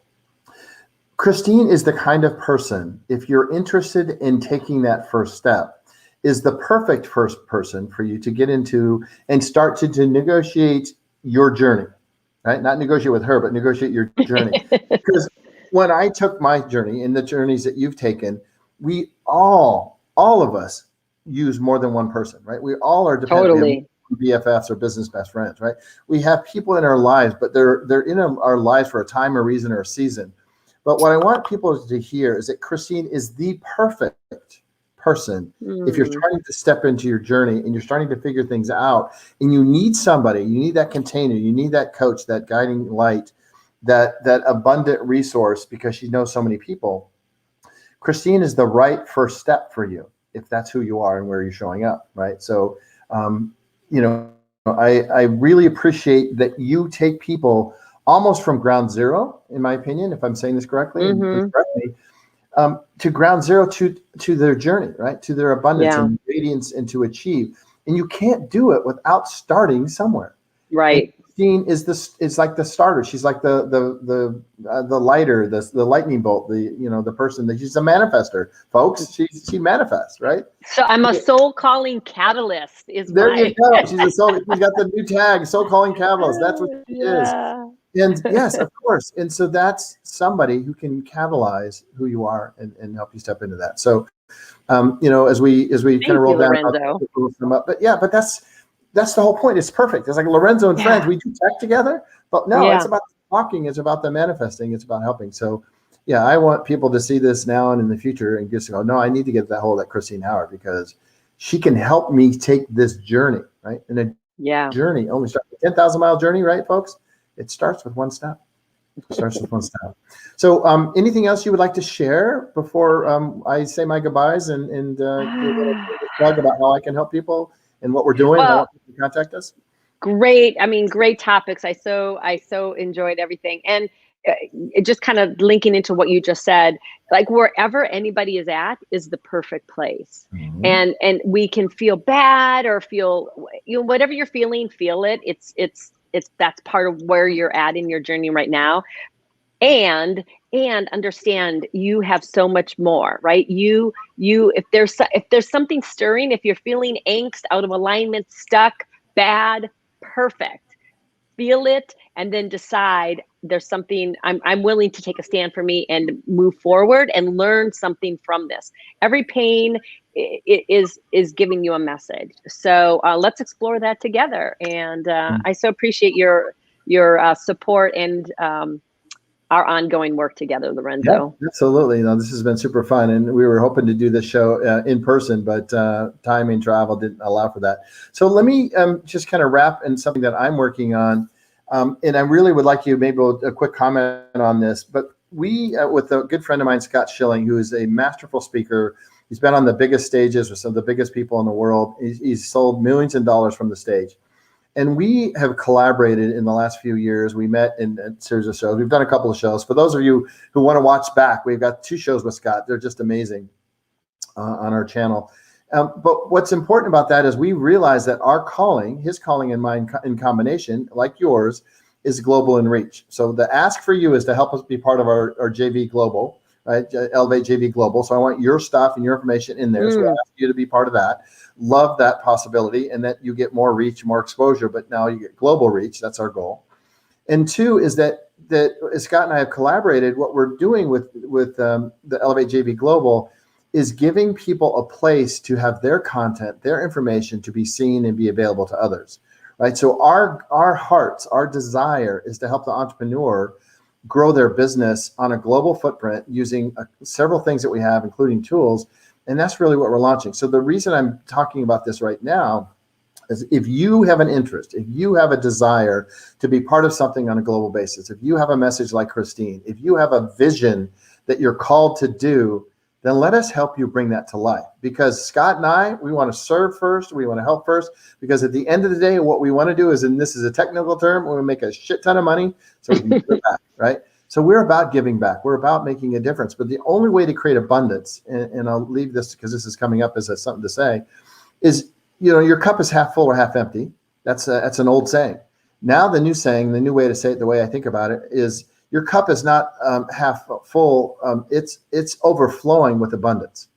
A: Christine is the kind of person, if you're interested in taking that first step, is the perfect first person for you to get into and start to negotiate your journey, right? Not negotiate with her, but negotiate your journey. Because when I took my journey and the journeys that you've taken, we all of us use more than one person, right? We all are dependent.
B: Totally.
A: We have BFFs or business best friends, right? We have people in our lives, but they're in our lives for a time, a reason, or a season. But what I want people to hear is that Christine is the perfect person if you're trying to step into your journey and you're starting to figure things out and you need somebody, you need that container, you need that coach, that guiding light, that abundant resource because she knows so many people. Christine is the right first step for you if that's who you are and where you're showing up, right? So, I really appreciate that you take people almost from ground zero, in my opinion, if I'm saying this correctly, and please correct me, to ground zero to their journey, right? To their abundance and radiance and to achieve. And you can't do it without starting somewhere.
B: Right.
A: And Christine is like the starter. She's like the lighter, the lightning bolt, the person that she's a manifester, folks. She manifests, right?
B: So I'm a soul calling catalyst.
A: There you go. She's got the new tag, soul calling catalyst. That's what she is. And yes, of course. And so that's somebody who can catalyze who you are and help you step into that. So, as we kind of roll down, but that's the whole point. It's perfect. It's like Lorenzo and friends. We do tech together, but no, it's about talking. It's about the manifesting. It's about helping. So, yeah, I want people to see this now and in the future and just go, no, I need to get that hold of Christine Howard because she can help me take this journey, right? And a journey only starts with 10,000-mile journey, right, folks? It starts with one step. So anything else you would like to share before I say my goodbyes and talk about how I can help people and what we're doing and I want people to contact us?
B: Great. I mean, great topics. I so enjoyed everything. And just kind of linking into what you just said, like wherever anybody is at is the perfect place. And we can feel bad or feel, whatever you're feeling, feel it. That's part of where you're at in your journey right now. And understand you have so much more, right? If there's something stirring, if you're feeling angst, out of alignment, stuck, bad, perfect. Feel it and then decide there's something I'm willing to take a stand for me and move forward and learn something from this. Every pain is giving you a message. So let's explore that together. And I so appreciate your support and our ongoing work together, Lorenzo.
A: Yeah, absolutely. This has been super fun. And we were hoping to do this show in person, but time and travel didn't allow for that. So let me just kind of wrap in something that I'm working on. And I really would like you maybe a quick comment on this. But we, with a good friend of mine, Scott Schilling, who is a masterful speaker, he's been on the biggest stages with some of the biggest people in the world. He's sold millions of dollars from the stage. And we have collaborated in the last few years. We met in a series of shows. We've done a couple of shows. For those of you who want to watch back, we've got 2 shows with Scott. They're just amazing on our channel. But what's important about that is we realize that our calling, his calling and mine in combination, like yours, is global in reach. So the ask for you is to help us be part of our JV Global, right? Elevate JV Global. So I want your stuff and your information in there. So I ask you to be part of that. Love that possibility and that you get more reach, more exposure, but now you get global reach. That's our goal. And 2 is that Scott and I have collaborated. What we're doing with the Elevate JV Global is giving people a place to have their content, their information to be seen and be available to others. right? So our hearts, our desire is to help the entrepreneur grow their business on a global footprint using several things that we have, including tools. And that's really what we're launching. So the reason I'm talking about this right now is if you have an interest, if you have a desire to be part of something on a global basis, if you have a message like Christine, if you have a vision that you're called to do, then let us help you bring that to life. Because Scott and I, we want to serve first, we want to help first, because at the end of the day, what we want to do is, and this is a technical term, we want to make a shit ton of money so we can give it back, right? So we're about giving back. We're about making a difference. But the only way to create abundance, and I'll leave this because this is coming up as something to say, is, your cup is half full or half empty. That's an old saying. Now the new saying, the new way to say it, the way I think about it, is your cup is not half full. It's overflowing with abundance.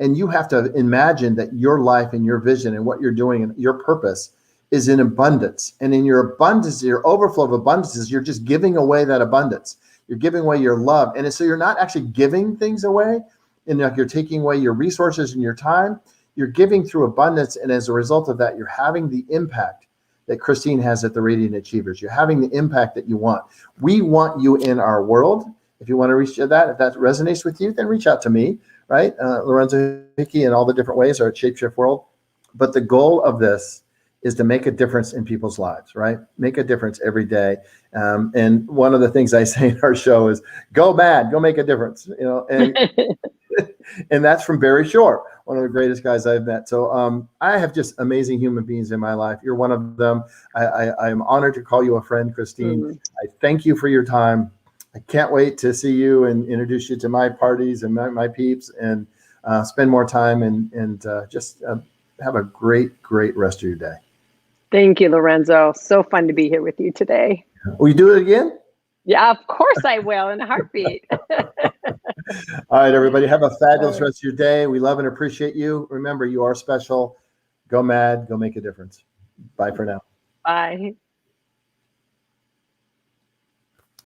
A: And you have to imagine that your life and your vision and what you're doing and your purpose is in abundance. And in your abundance, your overflow of abundances, you're just giving away that abundance. You're giving away your love. And so you're not actually giving things away, and like you're taking away your resources and your time. You're giving through abundance. And as a result of that, you're having the impact that Christine has at the Radiant Achievers. You're having the impact that you want. We want you in our world. If you want to reach that, if that resonates with you, then reach out to me, right? Lorenzo Hickey and all the different ways are at Shapeshift World. But the goal of this is to make a difference in people's lives, right? Make a difference every day. And one of the things I say in our show is, go mad, go make a difference, and and that's from Barry Shore, one of the greatest guys I've met. So I have just amazing human beings in my life. You're one of them. I am honored to call you a friend, Christine. Mm-hmm. I thank you for your time. I can't wait to see you and introduce you to my parties and my peeps, and spend more time and just have a great rest of your day.
B: Thank you, Lorenzo. So fun to be here with you today.
A: Will you do it again?
B: Yeah, of course I will, in a heartbeat.
A: All right, everybody. Have a fabulous rest of your day. We love and appreciate you. Remember, you are special. Go mad. Go make a difference. Bye for now.
B: Bye.